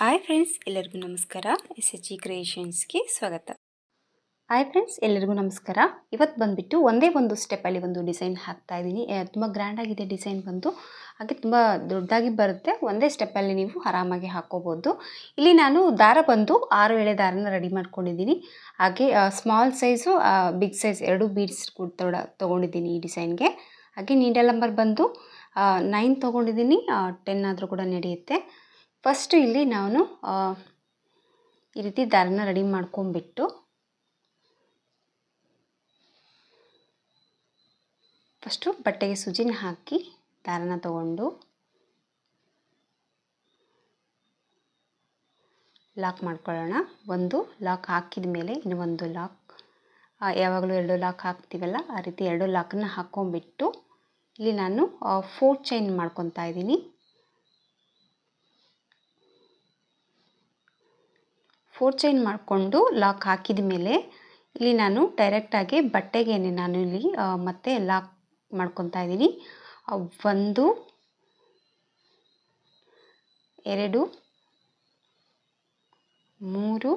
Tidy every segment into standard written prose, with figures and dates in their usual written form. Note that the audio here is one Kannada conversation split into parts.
ಹಾಯ್ ಫ್ರೆಂಡ್ಸ್, ಎಲ್ಲರಿಗೂ ನಮಸ್ಕಾರ. SHG ಕ್ರಿಯೇಷನ್ಸ್ಗೆ ಸ್ವಾಗತ. ಹಾಯ್ ಫ್ರೆಂಡ್ಸ್, ಎಲ್ಲರಿಗೂ ನಮಸ್ಕಾರ. ಇವತ್ತು ಬಂದುಬಿಟ್ಟು ಒಂದೇ ಒಂದು ಸ್ಟೆಪ್ಪಲ್ಲಿ ಒಂದು ಡಿಸೈನ್ ಹಾಕ್ತಾ ಇದ್ದೀನಿ. ತುಂಬ ಗ್ರ್ಯಾಂಡಾಗಿದೆ ಡಿಸೈನ್ ಬಂದು, ಹಾಗೆ ತುಂಬ ದೊಡ್ಡದಾಗಿ ಬರುತ್ತೆ. ಒಂದೇ ಸ್ಟೆಪ್ಪಲ್ಲಿ ನೀವು ಆರಾಮಾಗಿ ಹಾಕ್ಕೋಬೋದು. ಇಲ್ಲಿ ನಾನು ದಾರ ಬಂದು 6 ಎಳೆ ದಾರನ ರೆಡಿ ಮಾಡ್ಕೊಂಡಿದ್ದೀನಿ. ಹಾಗೆ small size big size 2 beads ಕೂಡ ತೊಗೊಂಡಿದ್ದೀನಿ ಈ ಡಿಸೈನ್ಗೆ. ಹಾಗೆ ನೀಡಲ್ ನಂಬರ್ ಬಂದು 9 ತೊಗೊಂಡಿದ್ದೀನಿ. 10 ಆದರೂ ಕೂಡ ನಡೆಯುತ್ತೆ. ಫಸ್ಟು ಇಲ್ಲಿ ನಾನು ಈ ರೀತಿ ದಾರನ ರೆಡಿ ಮಾಡ್ಕೊಂಡ್ಬಿಟ್ಟು ಫಸ್ಟು ಬಟ್ಟೆಗೆ ಸೂಜಿನ ಹಾಕಿ ದಾರನ ತಗೊಂಡು ಲಾಕ್ ಮಾಡ್ಕೊಳ್ಳೋಣ. ಒಂದು ಲಾಕ್ ಹಾಕಿದ ಮೇಲೆ ಇನ್ನು ಒಂದು ಲಾಕ್, ಯಾವಾಗಲೂ 2 ಲಾಕ್ ಹಾಕ್ತೀವಲ್ಲ ಆ ರೀತಿ 2 ಲಾಕನ್ನು ಹಾಕ್ಕೊಂಡ್ಬಿಟ್ಟು ಇಲ್ಲಿ ನಾನು 4 ಚೈನ್ ಮಾಡ್ಕೊತಾ ಇದ್ದೀನಿ. 4 ಚೈನ್ ಮಾಡಿಕೊಂಡು ಲಾಕ್ ಹಾಕಿದ ಮೇಲೆ ಇಲ್ಲಿ ನಾನು ಡೈರೆಕ್ಟಾಗಿ ಬಟ್ಟೆಗೆ ನಾನು ಇಲ್ಲಿ ಮತ್ತೆ ಲಾಕ್ ಮಾಡ್ಕೊತಾ ಇದ್ದೀನಿ. 1 2 3 4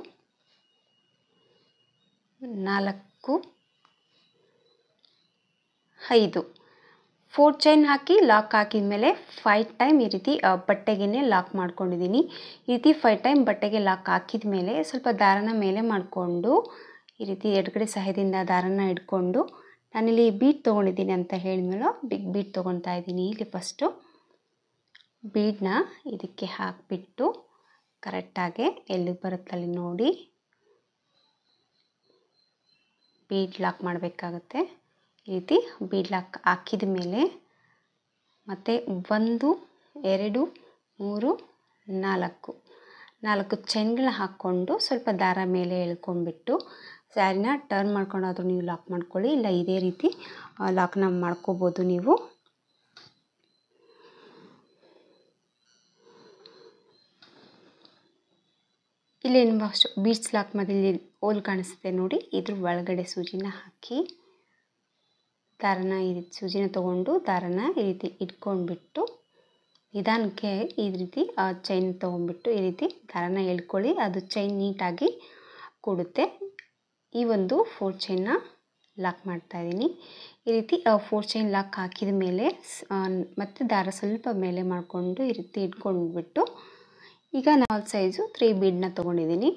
5 4 ಚೈನ್ ಹಾಕಿ ಲಾಕ್ ಹಾಕಿದ ಮೇಲೆ 5 ಟೈಮ್ ಈ ರೀತಿ ಬಟ್ಟೆಗೆ ಲಾಕ್ ಮಾಡ್ಕೊಂಡಿದ್ದೀನಿ. ಈ ರೀತಿ 5 ಟೈಮ್ ಬಟ್ಟೆಗೆ ಲಾಕ್ ಹಾಕಿದ ಮೇಲೆ ಸ್ವಲ್ಪ ದಾರನ ಮೇಲೆ ಮಾಡಿಕೊಂಡು ಈ ರೀತಿ ಎಡಗಡೆ ಸಹಾಯದಿಂದ ದಾರನ ಹಿಡ್ಕೊಂಡು ನಾನಿಲ್ಲಿ ಬೀಡ್ ತೊಗೊಂಡಿದ್ದೀನಿ ಅಂತ ಹೇಳಿದ್ಮೇಲೆ ಬಿಗ್ ಬೀಡ್ ತೊಗೊತಾ ಇದ್ದೀನಿ. ಇಲ್ಲಿ ಫಸ್ಟು ಬೀಡನ್ನ ಇದಕ್ಕೆ ಹಾಕಿಬಿಟ್ಟು ಕರೆಕ್ಟಾಗಿ ಎಲ್ಲಿಗೆ ಬರುತ್ತಲ್ಲಿ ನೋಡಿ ಬೀಡ್ ಲಾಕ್ ಮಾಡಬೇಕಾಗತ್ತೆ. ಈ ರೀತಿ ಬೀಡ್ ಲಾಕ್ ಹಾಕಿದ ಮೇಲೆ ಮತ್ತು 1 2 3 4 ಚೈನ್ಗಳನ್ನ ಹಾಕ್ಕೊಂಡು ಸ್ವಲ್ಪ ದಾರ ಮೇಲೆ ಎಳ್ಕೊಂಡ್ಬಿಟ್ಟು ಸ್ಯಾರಿನ ಟರ್ನ್ ಮಾಡ್ಕೊಂಡಾದರೂ ನೀವು ಲಾಕ್ ಮಾಡ್ಕೊಳ್ಳಿ, ಇಲ್ಲ ಇದೇ ರೀತಿ ಲಾಕ್ನ ಮಾಡ್ಕೋಬೋದು ನೀವು. ಇಲ್ಲಿ ಅಷ್ಟು ಬೀಡ್ಸ್ ಲಾಕ್ ಮಾಡಿ ಇಲ್ಲಿ ಹೋಲ್ ಕಾಣಿಸುತ್ತೆ ನೋಡಿ, ಇದ್ರ ಒಳಗಡೆ ಸೂಜಿನ ಹಾಕಿ ದಾರನ ಈ ರೀತಿ ಸೂಜಿನ ತೊಗೊಂಡು ದಾರನ ಈ ರೀತಿ ಇಟ್ಕೊಂಡ್ಬಿಟ್ಟು ನಿಧಾನಕ್ಕೆ ಈ ರೀತಿ ಚೈನ್ ತೊಗೊಂಡ್ಬಿಟ್ಟು ಈ ರೀತಿ ದಾರನ ಎಳ್ಕೊಳ್ಳಿ. ಅದು ಚೈನ್ ನೀಟಾಗಿ ಕೂಡುತ್ತೆ. ಈ ಒಂದು 4 ಚೈನ್ನ ಲಾಕ್ ಮಾಡ್ತಾಯಿದ್ದೀನಿ. ಈ ರೀತಿ 4 ಚೈನ್ ಲಾಕ್ ಹಾಕಿದ ಮೇಲೆ ಮತ್ತೆ ದಾರ ಸ್ವಲ್ಪ ಮೇಲೆ ಮಾಡಿಕೊಂಡು ಈ ರೀತಿ ಇಟ್ಕೊಂಡ್ಬಿಟ್ಟು ಈಗ ನಾಲ್ ಸೈಜು 3 ಬೀಡನ್ನ ತೊಗೊಂಡಿದ್ದೀನಿ.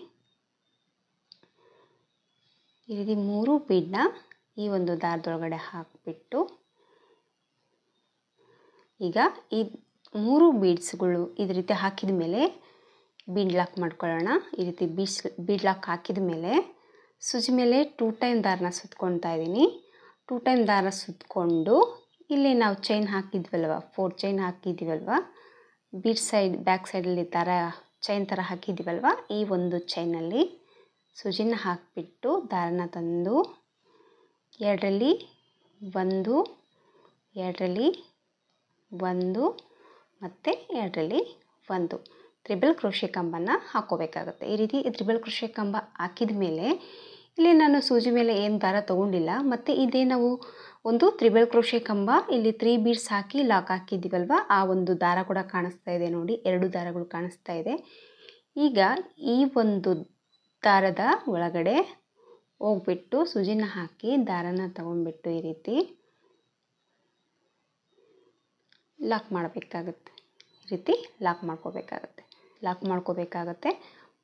ಈ ರೀತಿ 3 ಬೀಡನ್ನ ಈ ಒಂದು ದಾರದೊಳಗಡೆ ಹಾಕಿಬಿಟ್ಟು ಈಗ ಈ 3 ಬೀಡ್ಸ್ಗಳು ಈ ರೀತಿ ಹಾಕಿದ ಮೇಲೆ ಬೀಡ್ ಲಾಕ್ ಮಾಡ್ಕೊಳ್ಳೋಣ. ಈ ರೀತಿ ಬೀಡ್ ಲಾಕ್ ಹಾಕಿದ ಮೇಲೆ ಸೂಜಿ ಮೇಲೆ 2 ಟೈಮ್ ದಾರನ ಸುತ್ಕೊತಾ ಇದ್ದೀನಿ. 2 ಟೈಮ್ ದಾರ ಸುತ್ತಕೊಂಡು ಇಲ್ಲಿ ನಾವು ಚೈನ್ ಹಾಕಿದ್ವಲ್ವ, 4 ಚೈನ್ ಹಾಕಿದ್ದೀವಲ್ವ, ಬೀಡ್ ಸೈಡ್ ಬ್ಯಾಕ್ ಸೈಡಲ್ಲಿ ದಾರ ಚೈನ್ ಥರ ಹಾಕಿದ್ದೀವಲ್ವ, ಈ ಒಂದು ಚೈನಲ್ಲಿ ಸೂಜಿನ ಹಾಕಿಬಿಟ್ಟು ದಾರನ ತಂದು 2ರಲ್ಲಿ 1 2ರಲ್ಲಿ 1 ಮತ್ತು 2ರಲ್ಲಿ 1 ತ್ರಿಬಲ್ ಕ್ರೋಶೆ ಕಂಬನ ಹಾಕ್ಕೋಬೇಕಾಗುತ್ತೆ. ಈ ರೀತಿ ತ್ರಿಬಲ್ ಕ್ರೋಶೆ ಕಂಬ ಹಾಕಿದ ಮೇಲೆ ಇಲ್ಲಿ ನಾನು ಸೂಜಿ ಮೇಲೆ ಏನು ದಾರ ತೊಗೊಂಡಿಲ್ಲ, ಮತ್ತು ಇದೇ ನಾವು ಒಂದು ತ್ರಿಬಲ್ ಕ್ರೋಶೆ ಕಂಬ ಇಲ್ಲಿ 3 ಬೀಡ್ಸ್ ಹಾಕಿ ಲಾಕ್ ಹಾಕಿದ್ದೀವಲ್ವ, ಆ ಒಂದು ದಾರ ಕೂಡ ಕಾಣಿಸ್ತಾ ಇದೆ ನೋಡಿ, 2 ದಾರಗಳು ಕಾಣಿಸ್ತಾ ಇದೆ. ಈಗ ಈ ಒಂದು ದಾರದ ಒಳಗಡೆ ಹೋಗ್ಬಿಟ್ಟು ಸೂಜಿನ ಹಾಕಿ ದಾರನ ತಗೊಂಡ್ಬಿಟ್ಟು ಈ ರೀತಿ ಲಾಕ್ ಮಾಡಬೇಕಾಗುತ್ತೆ. ಈ ರೀತಿ ಲಾಕ್ ಮಾಡ್ಕೋಬೇಕಾಗತ್ತೆ.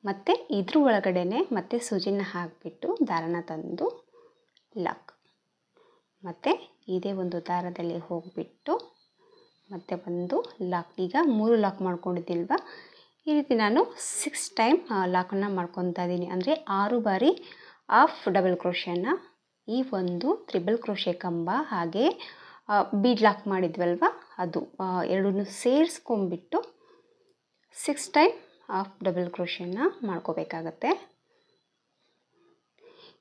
ಮತ್ತು ಇದ್ರ ಒಳಗಡೆ ಮತ್ತೆ ಸೂಜಿನ ಹಾಕಿಬಿಟ್ಟು ದಾರನ ತಂದು ಲಾಕ್, ಮತ್ತು ಇದೇ ಒಂದು ದಾರದಲ್ಲಿ ಹೋಗಿಬಿಟ್ಟು ಮತ್ತೆ ಒಂದು ಲಾಕ್, ಈಗ 3 ಲಾಕ್ ಮಾಡ್ಕೊಂಡಿದ್ದಿಲ್ವ, ಈ ರೀತಿ ನಾನು 6 ಟೈಮ್ ಲಾಕನ್ನು ಮಾಡ್ಕೊತಾ ಇದ್ದೀನಿ. ಅಂದರೆ 6 ಬಾರಿ ಹಾಫ್ ಡಬಲ್ ಕ್ರೋಶೆನ ಈ ಒಂದು ತ್ರಿಬಲ್ ಕ್ರೋಶೆ ಕಂಬ ಹಾಗೆ ಬೀಡ್ ಲಾಕ್ ಮಾಡಿದ್ವಲ್ವ ಅದು ಎರಡನ್ನೂ ಸೇರಿಸ್ಕೊಂಡ್ಬಿಟ್ಟು 6 ಟೈಮ್ ಹಾಫ್ ಡಬಲ್ ಕ್ರೋಶೆನ ಮಾಡ್ಕೋಬೇಕಾಗತ್ತೆ.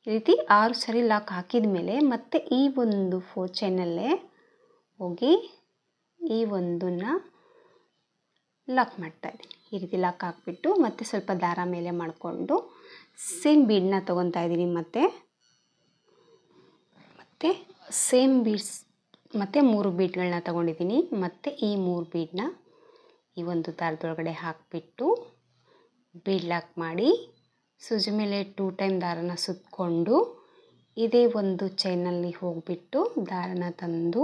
ಈ ರೀತಿ 6 ಸರಿ ಲಾಕ್ ಹಾಕಿದ ಮೇಲೆ ಮತ್ತೆ ಈ ಒಂದು 4 ಚೈನಲ್ಲೇ ಹೋಗಿ ಈ ಒಂದನ್ನು ಲಾಕ್ ಮಾಡ್ತಾಯಿದ್ದೀನಿ. ಈ ರೀತಿ ಲಾಕ್ ಹಾಕಿಬಿಟ್ಟು ಮತ್ತೆ ಸ್ವಲ್ಪ ದಾರ ಮೇಲೆ ಮಾಡಿಕೊಂಡು ಸೇಮ್ ಬೀಡನ್ನ ತೊಗೊತಾ ಇದ್ದೀನಿ. ಮತ್ತು ಸೇಮ್ ಬೀಡ್ಸ್ ಮತ್ತು 3 ಬೀಡ್ಗಳನ್ನ ತೊಗೊಂಡಿದ್ದೀನಿ. ಮತ್ತು ಈ 3 ಬೀಡನ್ನ ಈ ಒಂದು ದಾರದೊಳಗಡೆ ಹಾಕಿಬಿಟ್ಟು ಬೀಡ್ ಲಾಕ್ ಮಾಡಿ ಸೂಜಿ ಮೇಲೆ 2 ಟೈಮ್ ದಾರನ ಸುತ್ತಕೊಂಡು ಇದೇ ಒಂದು ಚೈನಲ್ಲಿ ಹೋಗಿಬಿಟ್ಟು ದಾರನ ತಂದು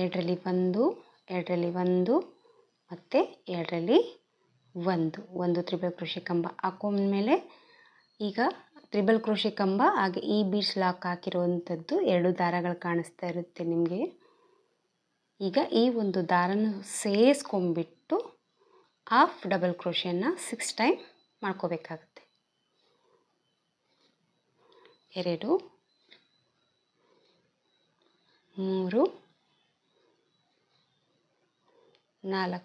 2ರಲ್ಲಿ 1 2ರಲ್ಲಿ 1 ಮತ್ತು 2ರಲ್ಲಿ 1 ತ್ರಿಬಲ್ ಕ್ರೋಶೆ ಕಂಬ ಹಾಕೊಂಡ್ಮೇಲೆ ಈಗ ತ್ರಿಬಲ್ ಕ್ರೋಶೆ ಕಂಬ ಹಾಗೆ ಈ ಬೀಡ್ಸ್ ಲಾಕ್ ಹಾಕಿರುವಂಥದ್ದು 2 ದಾರಗಳು ಕಾಣಿಸ್ತಾ ಇರುತ್ತೆ ನಿಮಗೆ. ಈಗ ಈ ಒಂದು ದಾರನ ಸೇರಿಸ್ಕೊಂಡ್ಬಿಟ್ಟು ಹಾಫ್ ಡಬಲ್ ಕ್ರೋಶೆಯನ್ನು 6 ಟೈಮ್ ಮಾಡ್ಕೋಬೇಕಾಗುತ್ತೆ. 2 3 4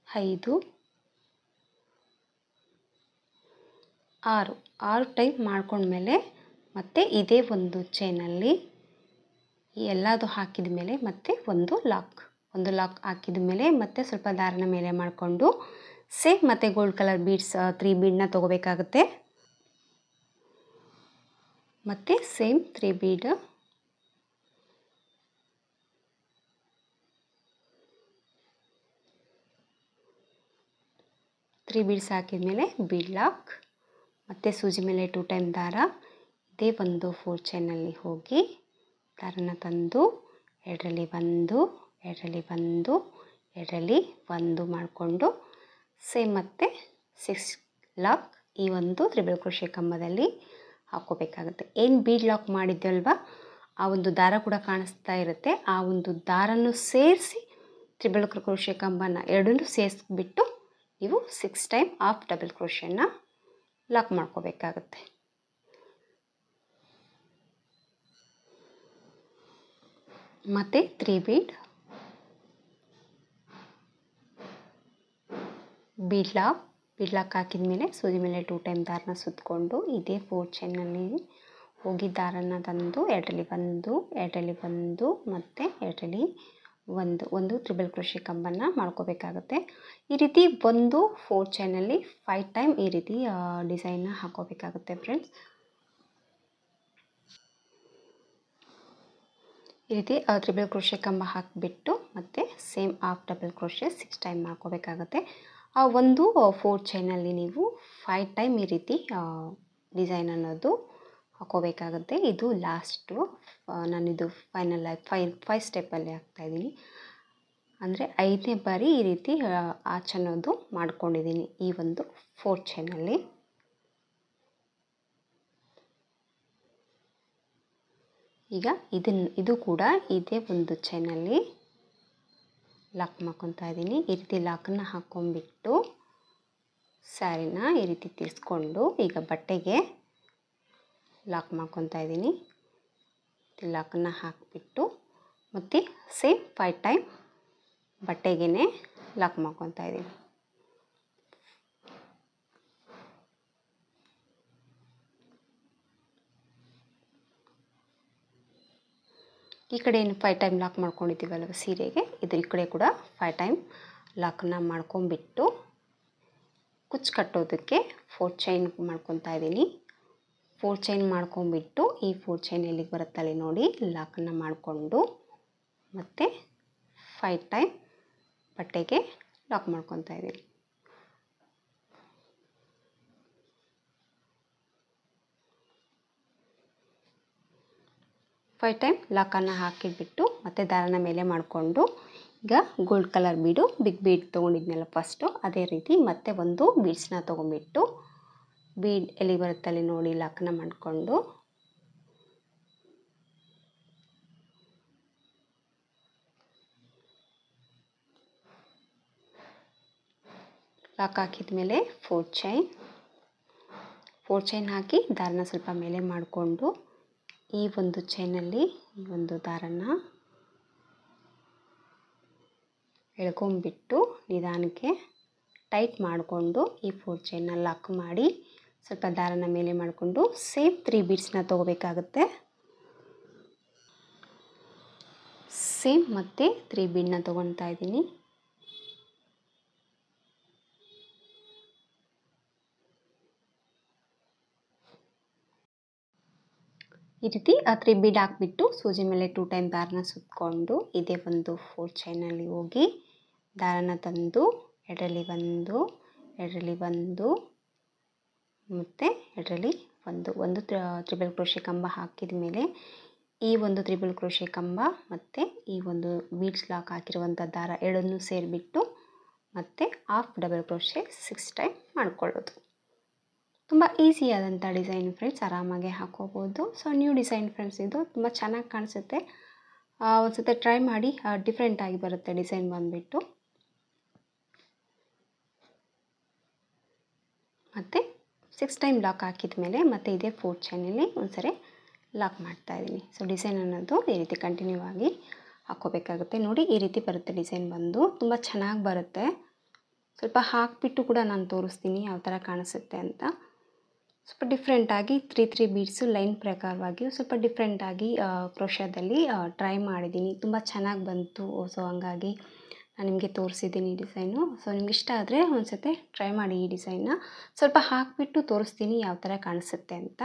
5 6 ಟೈಮ್ ಮಾಡ್ಕೊಂಡ್ಮೇಲೆ ಮತ್ತೆ ಇದೇ ಒಂದು ಚೈನಲ್ಲಿ ಎಲ್ಲದು ಹಾಕಿದ ಮೇಲೆ ಮತ್ತೆ ಒಂದು ಲಾಕ್ ಹಾಕಿದ ಮೇಲೆ ಮತ್ತೆ ಸ್ವಲ್ಪ ದಾರನ ಮೇಲೆ ಮಾಡಿಕೊಂಡು ಸೇಮ್ ಮತ್ತೆ ಗೋಲ್ಡ್ ಕಲರ್ ಬೀಡ್ಸ್ 3 ಬೀಡನ್ನ ತೊಗೋಬೇಕಾಗುತ್ತೆ. ಮತ್ತು ಸೇಮ್ 3 ಬೀಡ್ ಬೀಡ್ಸ್ ಹಾಕಿದ ಮೇಲೆ ಬೀಡ್ ಲಾಕ್ ಮತ್ತು ಸೂಜಿ ಮೇಲೆ 2 ಟೈಮ್ ದಾರ ಇದೇ ಒಂದು 4 ಚೈನಲ್ಲಿ ಹೋಗಿ ದಾರನ ತಂದು 2ರಲ್ಲಿ 1 2ರಲ್ಲಿ 1 2ರಲ್ಲಿ 1 ಮಾಡಿಕೊಂಡು ಸೇಮ್ ಮತ್ತೆ 6 ಲಾಕ್ ಈ ಒಂದು ತ್ರಿಬಲ್ ಕ್ರೋಶೆ ಕಂಬದಲ್ಲಿ ಹಾಕ್ಕೋಬೇಕಾಗುತ್ತೆ. ಏನು ಬೀಡ್ ಲಾಕ್ ಮಾಡಿದ್ದಲ್ವ ಆ ಒಂದು ದಾರ ಕೂಡ ಕಾಣಿಸ್ತಾ ಇರುತ್ತೆ. ಆ ಒಂದು ದಾರನ್ನು ಸೇರಿಸಿ ತ್ರಿಬಲ್ ಕ್ರೋಶೆ ಕಂಬನ ಎರಡನ್ನೂ ಸೇರಿಸ್ಬಿಟ್ಟು ನೀವು 6 ಟೈಮ್ ಹಾಫ್ ಡಬಲ್ ಕ್ರೋಶೆನ ಲಾಕ್ ಮಾಡ್ಕೋಬೇಕಾಗುತ್ತೆ. ಮತ್ತು 3 ಬೀಡ್ ಲಾಕ್ ಹಾಕಿದ ಮೇಲೆ ಸೂಜಿ ಮೇಲೆ 2 ಟೈಮ್ ದಾರನ ಸುತ್ತಕೊಂಡು ಇದೇ 4 ಚೈನಲ್ಲಿ ಹೋಗಿ ದಾರನ ತಂದು 2ರಲ್ಲಿ 1 2ರಲ್ಲಿ 1 ಮತ್ತು 2ರಲ್ಲಿ 1 ತ್ರಿಬಲ್ ಕ್ರೋಶೆ ಕಂಬನ ಮಾಡ್ಕೋಬೇಕಾಗುತ್ತೆ. ಈ ರೀತಿ 4 ಚೈನಲ್ಲಿ 5 ಟೈಮ್ ಈ ರೀತಿ ಡಿಸೈನ್ನ ಹಾಕೋಬೇಕಾಗುತ್ತೆ ಫ್ರೆಂಡ್ಸ್. ಈ ರೀತಿ ತ್ರಿಬಲ್ ಕ್ರೋಶೆ ಕಂಬ ಹಾಕಿಬಿಟ್ಟು ಮತ್ತು same half double crochet 6 time ಮಾಡ್ಕೋಬೇಕಾಗುತ್ತೆ. ಆ ಒಂದು 4 ಚೈನಲ್ಲಿ ನೀವು 5 ಟೈಮ್ ಈ ರೀತಿ ಡಿಸೈನ್ ಅನ್ನೋದು ಹಾಕೋಬೇಕಾಗುತ್ತೆ. ಇದು ಲಾಸ್ಟು, ನಾನಿದು ಫೈನಲ್ ಆಗಿ 5 ಸ್ಟೆಪ್ಪಲ್ಲಿ ಹಾಕ್ತಾಯಿದ್ದೀನಿ. ಅಂದರೆ 5ನೇ ಬಾರಿ ಈ ರೀತಿ ಆಚ್ ಅನ್ನೋದು ಮಾಡ್ಕೊಂಡಿದ್ದೀನಿ ಈ ಒಂದು 4 ಚೈನಲ್ಲಿ. ಈಗ ಇದು ಕೂಡ ಇದೇ ಒಂದು ಚೈನಲ್ಲಿ ಲಾಕ್ ಮಾಡ್ಕೊತಾ ಇದ್ದೀನಿ. ಈ ರೀತಿ ಲಾಕನ್ನು ಹಾಕ್ಕೊಂಬಿಟ್ಟು ಸ್ಯಾರಿನ ಈ ರೀತಿ ತಿರ್ಸ್ಕೊಂಡು ಈಗ ಬಟ್ಟೆಗೆ ಲಾಕ್ ಮಾಡ್ಕೊತಾ ಇದ್ದೀನಿ. ಲಾಕನ್ನು ಹಾಕಿಬಿಟ್ಟು ಮತ್ತು ಸೇಮ್ 5 ಟೈಮ್ ಬಟ್ಟೆಗೆ ಲಾಕ್ ಮಾಡ್ಕೊತಾ ಇದ್ದೀನಿ. ಈ ಕಡೆ ಏನು 5 ಟೈಮ್ ಲಾಕ್ ಮಾಡ್ಕೊಂಡಿದ್ದೀವಲ್ವ ಸೀರೆಗೆ, ಈ ಕಡೆ ಕೂಡ 5 ಟೈಮ್ ಲಾಕನ್ನು ಮಾಡ್ಕೊಂಬಿಟ್ಟು ಕುಚ್ಚು ಕಟ್ಟೋದಕ್ಕೆ 4 ಚೈನ್ ಮಾಡ್ಕೊತಾ ಇದ್ದೀನಿ. 4 ಚೈನ್ ಮಾಡ್ಕೊಂಬಿಟ್ಟು ಈ 4 ಚೈನ್ ಎಲ್ಲಿಗೆ ಬರುತ್ತಲ್ಲಿ ನೋಡಿ ಲಾಕನ್ನು ಮಾಡಿಕೊಂಡು ಮತ್ತು 5 ಟೈಮ್ ಬಟ್ಟೆಗೆ ಲಾಕ್ ಮಾಡ್ಕೊತಾ ಇದ್ದೀನಿ. ಫೈವ್ ಟೈಮ್ ಲಾಕನ್ನು ಹಾಕಿಬಿಟ್ಟು ಮತ್ತು ದಾರನ ಮೇಲೆ ಮಾಡಿಕೊಂಡು ಈಗ ಗೋಲ್ಡ್ ಕಲರ್ ಬೀಡು ಬಿಗ್ ಬೀಡ್ ತೊಗೊಂಡಿದ್ನಲ್ಲ ಫಸ್ಟು, ಅದೇ ರೀತಿ ಮತ್ತೆ ಒಂದು ಬೀಡ್ಸ್ನ ತೊಗೊಂಬಿಟ್ಟು ಬೀಡ್ ಎಲ್ಲಿ ಬರುತ್ತಲ್ಲಿ ನೋಡಿ ಲಾಕನ್ನು ಮಾಡಿಕೊಂಡು ಲಾಕ್ ಹಾಕಿದ ಮೇಲೆ 4 ಚೈನ್ ಹಾಕಿ ದಾರನ ಸ್ವಲ್ಪ ಮೇಲೆ ಮಾಡಿಕೊಂಡು ಈ ಒಂದು ಚೈನಲ್ಲಿ ಈ ಒಂದು ದಾರನ ಎಳ್ಕೊಂಬಿಟ್ಟು ನಿಧಾನಕ್ಕೆ ಟೈಟ್ ಮಾಡಿಕೊಂಡು ಈ 4 ಚೈನ್ನ ಲಾಕ್ ಮಾಡಿ ಸ್ವಲ್ಪ ದಾರನ ಮೇಲೆ ಮಾಡಿಕೊಂಡು ಸೇಮ್ 3 ಬೀಡ್ಸ್ನ ತೊಗೋಬೇಕಾಗುತ್ತೆ. ಸೇಮ್ ಮತ್ತೆ 3 ಬೀಡನ್ನ ತೊಗೊತಾ ಇದ್ದೀನಿ. ಈ ರೀತಿ 3 ಬೀಡ್ ಹಾಕ್ಬಿಟ್ಟು ಸೂಜಿ ಮೇಲೆ 2 ಟೈಮ್ ದಾರನ ಸುತ್ತಕೊಂಡು ಇದೇ ಒಂದು 4 ಚೈನಲ್ಲಿ ಹೋಗಿ ದಾರನ ತಂದು ಎರಡರಲ್ಲಿ ಒಂದು, ಎರಡರಲ್ಲಿ ಒಂದು ಮತ್ತು ಎರಡರಲ್ಲಿ ಒಂದು ತ್ರಿಬಲ್ ಕ್ರೋಶೆ ಕಂಬ ಹಾಕಿದ ಮೇಲೆ ಈ ಒಂದು ತ್ರಿಬಲ್ ಕ್ರೋಶೆ ಕಂಬ ಮತ್ತು ಈ ಒಂದು ಬೀಡ್ಸ್ ಲಾಕ್ ಹಾಕಿರುವಂಥ ದಾರ ಎರಡನ್ನೂ ಸೇರಿಬಿಟ್ಟು ಮತ್ತು ಹಾಫ್ ಡಬಲ್ ಕ್ರೋಶೆ 6 ಟೈಮ್ ಮಾಡ್ಕೊಳ್ಳೋದು. ತುಂಬ ಈಸಿಯಾದಂಥ ಡಿಸೈನ್ ಫ್ರೆಂಡ್ಸ್, ಆರಾಮಾಗಿ ಹಾಕೋಬೋದು. ಸೊ ನ್ಯೂ ಡಿಸೈನ್ ಫ್ರೆಂಡ್ಸ್, ಇದು ತುಂಬ ಚೆನ್ನಾಗಿ ಕಾಣಿಸುತ್ತೆ. ಒಂದು ಸತಿ ಟ್ರೈ ಮಾಡಿ, ಡಿಫ್ರೆಂಟಾಗಿ ಬರುತ್ತೆ ಡಿಸೈನ್ ಬಂದುಬಿಟ್ಟು. ಮತ್ತು 6 ಟೈಮ್ ಲಾಕ್ ಹಾಕಿದ ಮೇಲೆ ಮತ್ತು ಇದೇ 4 ಚೈನಲ್ಲಿ ಒಂದ್ಸರಿ ಲಾಕ್ ಮಾಡ್ತಾಯಿದ್ದೀನಿ. ಸೊ ಡಿಸೈನ್ ಅನ್ನೋದು ಈ ರೀತಿ ಕಂಟಿನ್ಯೂ ಆಗಿ ಹಾಕ್ಕೋಬೇಕಾಗುತ್ತೆ. ನೋಡಿ ಈ ರೀತಿ ಬರುತ್ತೆ ಡಿಸೈನ್ ಬಂದು, ತುಂಬ ಚೆನ್ನಾಗಿ ಬರುತ್ತೆ. ಸ್ವಲ್ಪ ಹಾಕಿಬಿಟ್ಟು ಕೂಡ ನಾನು ತೋರಿಸ್ತೀನಿ ಯಾವ ಥರ ಕಾಣಿಸುತ್ತೆ ಅಂತ. ಸ್ವಲ್ಪ ಡಿಫ್ರೆಂಟಾಗಿ 3 ಬೀಡ್ಸು ಲೈನ್ ಪ್ರಕಾರವಾಗಿ ಸ್ವಲ್ಪ ಡಿಫ್ರೆಂಟಾಗಿ ಕ್ರೋಶದಲ್ಲಿ ಟ್ರೈ ಮಾಡಿದ್ದೀನಿ. ತುಂಬ ಚೆನ್ನಾಗಿ ಬಂತು. ಸೊ ಹಂಗಾಗಿ ನಾನು ನಿಮಗೆ ತೋರಿಸಿದ್ದೀನಿ ಡಿಸೈನು. ಸೊ ನಿಮ್ಗೆ ಇಷ್ಟ ಆದರೆ ಒಂದು ಸತಿ ಟ್ರೈ ಮಾಡಿ ಈ ಡಿಸೈನ್ನ. ಸ್ವಲ್ಪ ಹಾಕಿಬಿಟ್ಟು ತೋರಿಸ್ತೀನಿ ಯಾವ ಥರ ಕಾಣಿಸುತ್ತೆ ಅಂತ.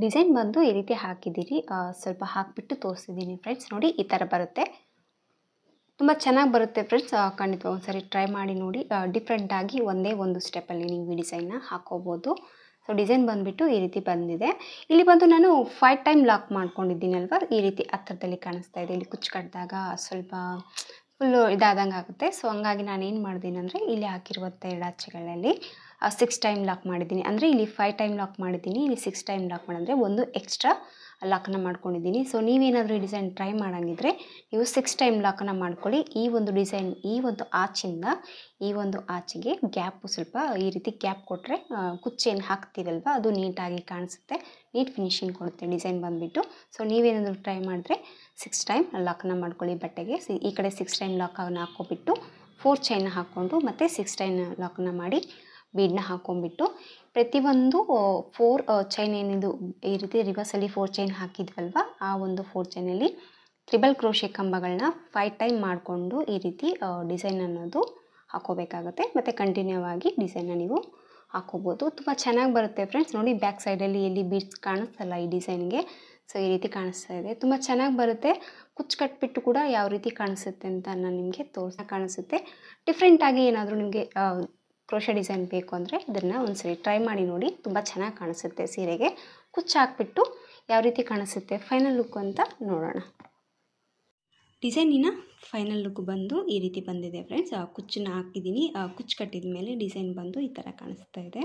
ಡಿಸೈನ್ ಬಂದು ಈ ರೀತಿ ಹಾಕಿದ್ದೀರಿ, ಸ್ವಲ್ಪ ಹಾಕಿಬಿಟ್ಟು ತೋರಿಸಿದ್ದೀನಿ ಫ್ರೆಂಡ್ಸ್. ನೋಡಿ ಈ ಥರ ಬರುತ್ತೆ, ತುಂಬ ಚೆನ್ನಾಗಿ ಬರುತ್ತೆ ಫ್ರೆಂಡ್ಸ್. ಖಂಡಿತ ಒಂದ್ಸರಿ ಟ್ರೈ ಮಾಡಿ ನೋಡಿ. ಡಿಫ್ರೆಂಟಾಗಿ ಒಂದೇ ಒಂದು ಸ್ಟೆಪ್ಪಲ್ಲಿ ನೀವು ಈ ಡಿಸೈನ್ನ ಹಾಕ್ಕೋಬೋದು. ಸೊ ಡಿಸೈನ್ ಬಂದುಬಿಟ್ಟು ಈ ರೀತಿ ಬಂದಿದೆ. ಇಲ್ಲಿ ಬಂದು ನಾನು 5 ಟೈಮ್ ಲಾಕ್ ಮಾಡ್ಕೊಂಡಿದ್ದೀನಿ ಅಲ್ವಾ, ಈ ರೀತಿ ಹತ್ತಿರದಲ್ಲಿ ಕಾಣಿಸ್ತಾ ಇದೆ. ಇಲ್ಲಿ ಕುಚ್ಚು ಕಟ್ಟಿದಾಗ ಸ್ವಲ್ಪ ಫುಲ್ಲು ಇದಾದಂಗೆ ಆಗುತ್ತೆ. ಸೊ ಹಂಗಾಗಿ ನಾನು ಏನು ಮಾಡಿದ್ದೀನಿ ಅಂದರೆ ಇಲ್ಲಿ ಹಾಕಿರುವಂಥ ಎರಡು ಆಚೆಗಳಲ್ಲಿ 6 ಟೈಮ್ ಲಾಕ್ ಮಾಡಿದ್ದೀನಿ. ಅಂದರೆ ಇಲ್ಲಿ 5 ಟೈಮ್ ಲಾಕ್ ಮಾಡಿದ್ದೀನಿ, ಇಲ್ಲಿ 6 ಟೈಮ್ ಲಾಕ್ ಮಾಡಿದ್ರೆ ಒಂದು ಎಕ್ಸ್ಟ್ರಾ ಲಾಕನ್ನು ಮಾಡ್ಕೊಂಡಿದ್ದೀನಿ. ಸೊ ನೀವೇನಾದರೂ ಈ ಡಿಸೈನ್ ಟ್ರೈ ಮಾಡೋಂಗಿದ್ರೆ ನೀವು 6 ಟೈಮ್ ಲಾಕನ್ನು ಮಾಡ್ಕೊಳ್ಳಿ. ಈ ಒಂದು ಡಿಸೈನ್, ಈ ಒಂದು ಆಚಿಂದ ಈ ಒಂದು ಆಚೆಗೆ ಗ್ಯಾಪು ಸ್ವಲ್ಪ ಈ ರೀತಿ ಗ್ಯಾಪ್ ಕೊಟ್ಟರೆ ಕುಚ್ಚೇನು ಹಾಕ್ತೀವಲ್ವ ಅದು ನೀಟಾಗಿ ಕಾಣಿಸುತ್ತೆ, ನೀಟ್ ಫಿನಿಶಿಂಗ್ ಕೊಡುತ್ತೆ ಡಿಸೈನ್ ಬಂದುಬಿಟ್ಟು. ಸೊ ನೀವೇನಾದರೂ ಟ್ರೈ ಮಾಡಿದ್ರೆ 6 ಟೈಮ್ ಲಾಕನ್ನು ಮಾಡ್ಕೊಳ್ಳಿ ಬಟ್ಟೆಗೆ. ಈ ಕಡೆ 6 ಟೈಮ್ ಲಾಕನ್ನು ಹಾಕ್ಕೊಬಿಟ್ಟು 4 ಚೈನ್ನ ಹಾಕ್ಕೊಂಡು ಮತ್ತು 6 ಟೈಮ್ ಲಾಕನ್ನು ಮಾಡಿ ಬೀಡನ್ನ ಹಾಕ್ಕೊಂಬಿಟ್ಟು ಪ್ರತಿಯೊಂದು 4 ಚೈನ್ ಏನಿದು ಈ ರೀತಿ ರಿವರ್ಸಲ್ಲಿ 4 ಚೈನ್ ಹಾಕಿದ್ವಲ್ವ, ಆ ಒಂದು 4 ಚೈನಲ್ಲಿ ತ್ರಿಬಲ್ ಕ್ರೋಶೆ ಕಂಬಗಳನ್ನ 5 ಟೈಮ್ ಮಾಡಿಕೊಂಡು ಈ ರೀತಿ ಡಿಸೈನ್ ಅನ್ನೋದು ಹಾಕ್ಕೋಬೇಕಾಗುತ್ತೆ. ಮತ್ತು ಕಂಟಿನ್ಯೂ ಆಗಿ ಡಿಸೈನ್ನ ನೀವು ಹಾಕ್ಕೋಬೋದು. ತುಂಬ ಚೆನ್ನಾಗಿ ಬರುತ್ತೆ ಫ್ರೆಂಡ್ಸ್. ನೋಡಿ ಬ್ಯಾಕ್ ಸೈಡಲ್ಲಿ ಎಲ್ಲಿ ಬೀಡ್ಸ್ ಕಾಣಿಸ್ತಲ್ಲ ಈ ಡಿಸೈನ್ಗೆ, ಸೊ ಈ ರೀತಿ ಕಾಣಿಸ್ತಾ ಇದೆ. ತುಂಬ ಚೆನ್ನಾಗಿ ಬರುತ್ತೆ. ಕುಚ್ಚು ಕಟ್ಬಿಟ್ಟು ಕೂಡ ಯಾವ ರೀತಿ ಕಾಣಿಸುತ್ತೆ ಅಂತ ನಾನು ನಿಮಗೆ ಕಾಣಿಸುತ್ತೆ. ಡಿಫ್ರೆಂಟಾಗಿ ಏನಾದರೂ ನಿಮಗೆ ಕ್ರೋಶೆ ಡಿಸೈನ್ ಬೇಕು ಅಂದರೆ ಇದನ್ನು ಒಂದ್ಸರಿ ಟ್ರೈ ಮಾಡಿ ನೋಡಿ, ತುಂಬ ಚೆನ್ನಾಗಿ ಕಾಣಿಸುತ್ತೆ. ಸೀರೆಗೆ ಕುಚ್ಚು ಹಾಕ್ಬಿಟ್ಟು ಯಾವ ರೀತಿ ಕಾಣಿಸುತ್ತೆ ಫೈನಲ್ ಲುಕ್ ಅಂತ ನೋಡೋಣ. ಡಿಸೈನಿನ ಫೈನಲ್ ಲುಕ್ ಬಂದು ಈ ರೀತಿ ಬಂದಿದೆ ಫ್ರೆಂಡ್ಸ್. ಕುಚ್ಚನ್ನ ಹಾಕಿದ್ದೀನಿ, ಕುಚ್ಚು ಕಟ್ಟಿದ ಮೇಲೆ ಡಿಸೈನ್ ಬಂದು ಈ ಥರ ಕಾಣಿಸ್ತಾ ಇದೆ.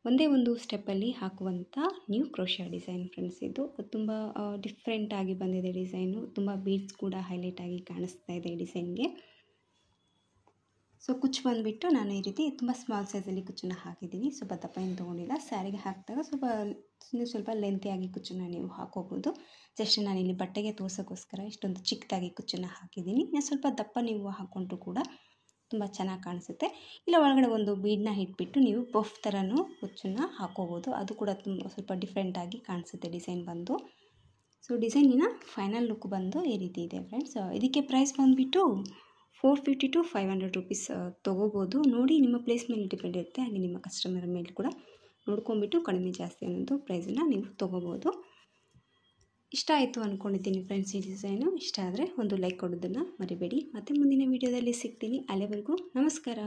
ಒಂದೇ ಒಂದು ಸ್ಟೆಪ್ಪಲ್ಲಿ ಹಾಕುವಂಥ ನ್ಯೂ ಕ್ರೋಶೆ ಡಿಸೈನ್ ಫ್ರೆಂಡ್ಸ್. ಇದು ತುಂಬ ಡಿಫ್ರೆಂಟಾಗಿ ಬಂದಿದೆ ಡಿಸೈನು. ತುಂಬ ಬೀಡ್ಸ್ ಕೂಡ ಹೈಲೈಟ್ ಆಗಿ ಕಾಣಿಸ್ತಾ ಇದೆ ಈ ಡಿಸೈನ್ಗೆ. ಸೊ ಕುಚ್ಚು ಬಂದುಬಿಟ್ಟು ನಾನು ಈ ರೀತಿ ತುಂಬ ಸ್ಮಾಲ್ ಸೈಜಲ್ಲಿ ಕುಚ್ಚನ್ನು ಹಾಕಿದ್ದೀನಿ. ಸ್ವಲ್ಪ ದಪ್ಪ ಏನು ತೊಗೊಂಡಿಲ್ಲ. ಸ್ಯಾರಿಗೆ ಹಾಕಿದಾಗ ಸ್ವಲ್ಪ ಲೆಂತಿಯಾಗಿ ಕುಚ್ಚನ್ನು ನೀವು ಹಾಕೋಬೋದು. ಜಸ್ಟ್ ನಾನಿಲ್ಲಿ ಬಟ್ಟೆಗೆ ತೋರ್ಸೋಕ್ಕೋಸ್ಕರ ಇಷ್ಟೊಂದು ಚಿಕ್ಕದಾಗಿ ಕುಚ್ಚನ್ನು ಹಾಕಿದ್ದೀನಿ. ಸ್ವಲ್ಪ ದಪ್ಪ ನೀವು ಹಾಕ್ಕೊಂಡ್ರು ಕೂಡ ತುಂಬ ಚೆನ್ನಾಗಿ ಕಾಣಿಸುತ್ತೆ. ಇಲ್ಲ ಒಳಗಡೆ ಒಂದು ಬೀಡನ್ನ ಇಟ್ಬಿಟ್ಟು ನೀವು ಪಫ್ ಥರನೂ ಕುಚ್ಚನ್ನು ಹಾಕೋಬೋದು, ಅದು ಕೂಡ ಸ್ವಲ್ಪ ಡಿಫ್ರೆಂಟಾಗಿ ಕಾಣಿಸುತ್ತೆ ಡಿಸೈನ್ ಬಂದು. ಸೊ ಡಿಸೈನಿನ ಫೈನಲ್ ಲುಕ್ ಬಂದು ಈ ರೀತಿ ಇದೆ ಫ್ರೆಂಡ್ಸ್. ಇದಕ್ಕೆ ಪ್ರೈಸ್ ಬಂದುಬಿಟ್ಟು 450 to 500 rupees ತೊಗೋಬೋದು. ನೋಡಿ ನಿಮ್ಮ ಪ್ಲೇಸ್ ಮೇಲೆ ಡಿಪೆಂಡ್ ಇರುತ್ತೆ, ಹಾಗೆ ನಿಮ್ಮ ಕಸ್ಟಮರ್ ಮೇಲೆ ಕೂಡ ನೋಡ್ಕೊಂಬಿಟ್ಟು ಕಡಿಮೆ ಜಾಸ್ತಿ ಅನ್ನೋದು ಪ್ರೈಸನ್ನು ನೀವು ತೊಗೋಬೋದು. ಇಷ್ಟ ಆಯಿತು ಅಂದ್ಕೊಂಡಿದ್ದೀನಿ ಫ್ರೆಂಡ್ಸ್ ಈ ಡಿಸೈನು. ಇಷ್ಟ ಆದರೆ ಒಂದು ಲೈಕ್ ಕೊಡೋದನ್ನು ಮರಿಬೇಡಿ. ಮತ್ತು ಮುಂದಿನ ವೀಡಿಯೋದಲ್ಲಿ ಸಿಗ್ತೀನಿ. ಅಲ್ಲಿವರೆಗೂ ನಮಸ್ಕಾರ.